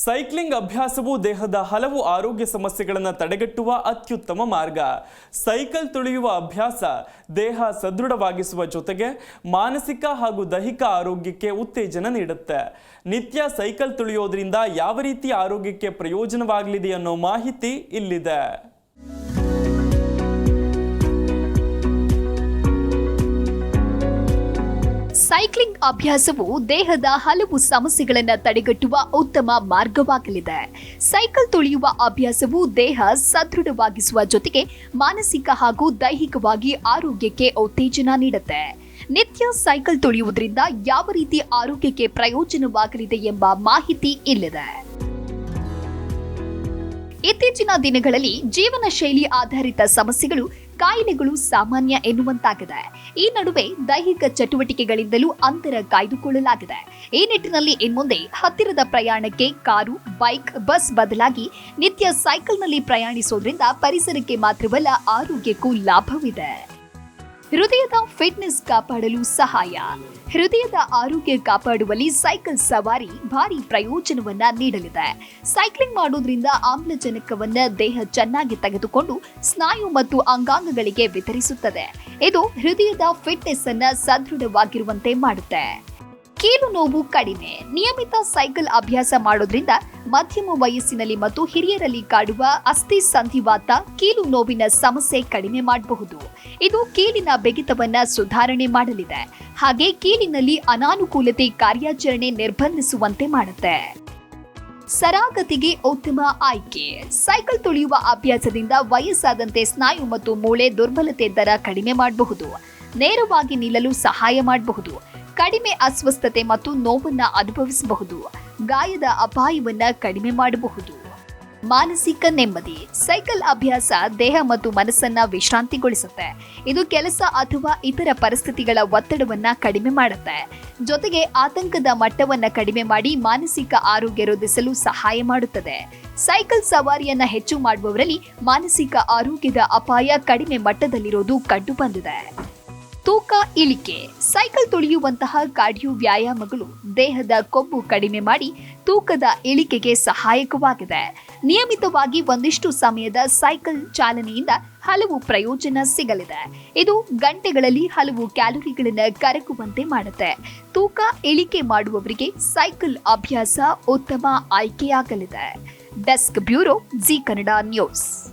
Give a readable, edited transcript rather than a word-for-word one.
Cycling ಅಭ್ಯಾಸವು ದೇಹದ ಹಲವು ಆರೋಗ್ಯ ಸಮಸ್ಯೆಗಳನ್ನು ತಡೆಗಟ್ಟುವ ಅತ್ಯುತ್ತಮ ಮಾರ್ಗ. ಸೈಕಲ್ ತುಳಿಯುವ ಅಭ್ಯಾಸ ದೇಹ ಸದೃಢವಾಗಿಸುವ ಜೊತೆಗೆ ಮಾನಸಿಕ ಹಾಗೂ ದೈಹಿಕ ಆರೋಗ್ಯಕ್ಕೆ ಉತ್ತೇಜನ ನೀಡುತ್ತೆ. ನಿತ್ಯ ಸೈಕಲ್ ತುಳಿಯೋದ್ರಿಂದ ಯಾವ ರೀತಿ ಆರೋಗ್ಯಕ್ಕೆ ಪ್ರಯೋಜನವಾಗಲಿದೆ ಅನ್ನೋ ಮಾಹಿತಿ ಇಲ್ಲಿದೆ. ಸೈಕ್ಲಿಂಗ್ ಅಭ್ಯಾಸವು ದೇಹದ ಹಲವು ಸಮಸ್ಯೆಗಳನ್ನು ತಡೆಗಟ್ಟುವ ಉತ್ತಮ ಮಾರ್ಗವಾಗಲಿದೆ. ಸೈಕಲ್ ತುಳಿಯುವ ಅಭ್ಯಾಸವು ದೇಹ ಸದೃಢವಾಗಿಸುವ ಜೊತೆಗೆ ಮಾನಸಿಕ ಹಾಗೂ ದೈಹಿಕವಾಗಿ ಆರೋಗ್ಯಕ್ಕೆ ಉತ್ತೇಜನ ನೀಡುತ್ತೆ. ನಿತ್ಯ ಸೈಕಲ್ ತುಳಿಯುವುದರಿಂದ ಯಾವ ರೀತಿ ಆರೋಗ್ಯಕ್ಕೆ ಪ್ರಯೋಜನವಾಗಲಿದೆ ಎಂಬ ಮಾಹಿತಿ ಇಲ್ಲಿದೆ. ಇತ್ತೀಚಿನ ದಿನಗಳಲ್ಲಿ ಜೀವನ ಶೈಲಿ ಆಧಾರಿತ ಸಮಸ್ಯೆಗಳು, ಕಾಯಿಲೆಗಳು ಸಾಮಾನ್ಯ ಎನ್ನುವಂತಾಗಿದೆ. ಈ ನಡುವೆ ದೈಹಿಕ ಚಟುವಟಿಕೆಗಳಿಂದಲೂ ಅಂತರ ಕಾಯ್ದುಕೊಳ್ಳಲಾಗಿದೆ. ಈ ನಿಟ್ಟಿನಲ್ಲಿ ಇನ್ಮುಂದೆ ಹತ್ತಿರದ ಪ್ರಯಾಣಕ್ಕೆ ಕಾರು, ಬೈಕ್, ಬಸ್ ಬದಲಾಗಿ ನಿತ್ಯ ಸೈಕಲ್ನಲ್ಲಿ ಪ್ರಯಾಣಿಸೋದ್ರಿಂದ ಪರಿಸರಕ್ಕೆ ಮಾತ್ರವಲ್ಲ ಆರೋಗ್ಯಕ್ಕೂ ಲಾಭವಿದೆ. ಹೃದಯದ ಫಿಟ್ನೆಸ್ ಕಾಪಾಡಲು ಸಹಾಯ. ಹೃದಯದ ಆರೋಗ್ಯ ಕಾಪಾಡುವಲ್ಲಿ ಸೈಕಲ್ ಸವಾರಿ ಭಾರಿ ಪ್ರಯೋಜನವನ್ನ ನೀಡಲಿದೆ. ಸೈಕ್ಲಿಂಗ್ ಮಾಡೋದ್ರಿಂದ ಆಮ್ಲಜನಕವನ್ನ ದೇಹ ಚೆನ್ನಾಗಿ ತೆಗೆದುಕೊಂಡು ಸ್ನಾಯು ಮತ್ತು ಅಂಗಾಂಗಗಳಿಗೆ ವಿತರಿಸುತ್ತದೆ. ಇದು ಹೃದಯದ ಫಿಟ್ನೆಸ್ ಅನ್ನ ಸದೃಢವಾಗಿರುವಂತೆ ಮಾಡುತ್ತೆ. ಕೀಲು ನೋವು ಕಡಿಮೆ. ನಿಯಮಿತ ಸೈಕಲ್ ಅಭ್ಯಾಸ ಮಾಡೋದ್ರಿಂದ ಮಧ್ಯಮ ವಯಸ್ಸಿನಲ್ಲಿ ಮತ್ತು ಹಿರಿಯರಲ್ಲಿ ಕಾಡುವ ಅಸ್ಥಿ ಸಂಧಿವಾತ, ಕೀಲು ನೋವಿನ ಸಮಸ್ಯೆ ಕಡಿಮೆ ಮಾಡಬಹುದು. ಇದು ಕೀಲಿನ ಬಿಗಿತವನ್ನ ಸುಧಾರಣೆ ಮಾಡಲಿದೆ. ಹಾಗೆ ಕೀಲಿನಲ್ಲಿ ಅನಾನುಕೂಲತೆ ಕಾರ್ಯಾಚರಣೆ ನಿರ್ಬಂಧಿಸುವಂತೆ ಮಾಡುತ್ತೆ. ಸರಾಗತಿಗೆ ಉತ್ತಮ ಆಯ್ಕೆ. ಸೈಕಲ್ ತುಳಿಯುವ ಅಭ್ಯಾಸದಿಂದ ವಯಸ್ಸಾದಂತೆ ಸ್ನಾಯು ಮತ್ತು ಮೂಳೆ ದುರ್ಬಲತೆ ದರ ಕಡಿಮೆ ಮಾಡಬಹುದು. ನೇರವಾಗಿ ನಿಲ್ಲಲು ಸಹಾಯ ಮಾಡಬಹುದು. ಕಡಿಮೆ ಅಸ್ವಸ್ಥತೆ ಮತ್ತು ನೋವನ್ನ ಅನುಭವಿಸಬಹುದು. ಗಾಯದ ಅಪಾಯವನ್ನ ಕಡಿಮೆ ಮಾಡಬಹುದು. ಮಾನಸಿಕ ನೆಮ್ಮದಿ. ಸೈಕಲ್ ಅಭ್ಯಾಸ ದೇಹ ಮತ್ತು ಮನಸ್ಸನ್ನ ವಿಶ್ರಾಂತಿಗೊಳಿಸುತ್ತೆ. ಇದು ಕೆಲಸ ಅಥವಾ ಇತರ ಪರಿಸ್ಥಿತಿಗಳ ಒತ್ತಡವನ್ನ ಕಡಿಮೆ ಮಾಡುತ್ತೆ. ಜೊತೆಗೆ ಆತಂಕದ ಮಟ್ಟವನ್ನ ಕಡಿಮೆ ಮಾಡಿ ಮಾನಸಿಕ ಆರೋಗ್ಯ ವೃದ್ಧಿಸಲು ಸಹಾಯ ಮಾಡುತ್ತದೆ. ಸೈಕಲ್ ಸವಾರಿಯನ್ನ ಹೆಚ್ಚು ಮಾಡುವವರಲ್ಲಿ ಮಾನಸಿಕ ಆರೋಗ್ಯದ ಅಪಾಯ ಕಡಿಮೆ ಮಟ್ಟದಲ್ಲಿರೋದು ಕಂಡು ಬಂದಿದೆ. ತೂಕ ಇಳಿಕೆ. ಸೈಕಲ್ ತುಳಿಯುವಂತಹ ಕಾರ್ಡಿಯೋ ವ್ಯಾಯಾಮಗಳು ದೇಹದ ಕೊಬ್ಬು ಕಡಿಮೆ ಮಾಡಿ ತೂಕದ ಇಳಿಕೆಗೆ ಸಹಾಯಕವಾಗಿದೆ. ನಿಯಮಿತವಾಗಿ ಒಂದಿಷ್ಟು ಸಮಯದ ಸೈಕಲ್ ಚಾಲನೆಯಿಂದ ಹಲವು ಪ್ರಯೋಜನ ಸಿಗಲಿದೆ. ಇದು ಗಂಟೆಗಳಲ್ಲಿ ಹಲವು ಕ್ಯಾಲೋರಿಗಳನ್ನು ಕರಗುವಂತೆ ಮಾಡುತ್ತೆ. ತೂಕ ಇಳಿಕೆ ಮಾಡುವವರಿಗೆ ಸೈಕಲ್ ಅಭ್ಯಾಸ ಉತ್ತಮ ಆಯ್ಕೆಯಾಗಲಿದೆ. Desk bureau, Zee Kannada news.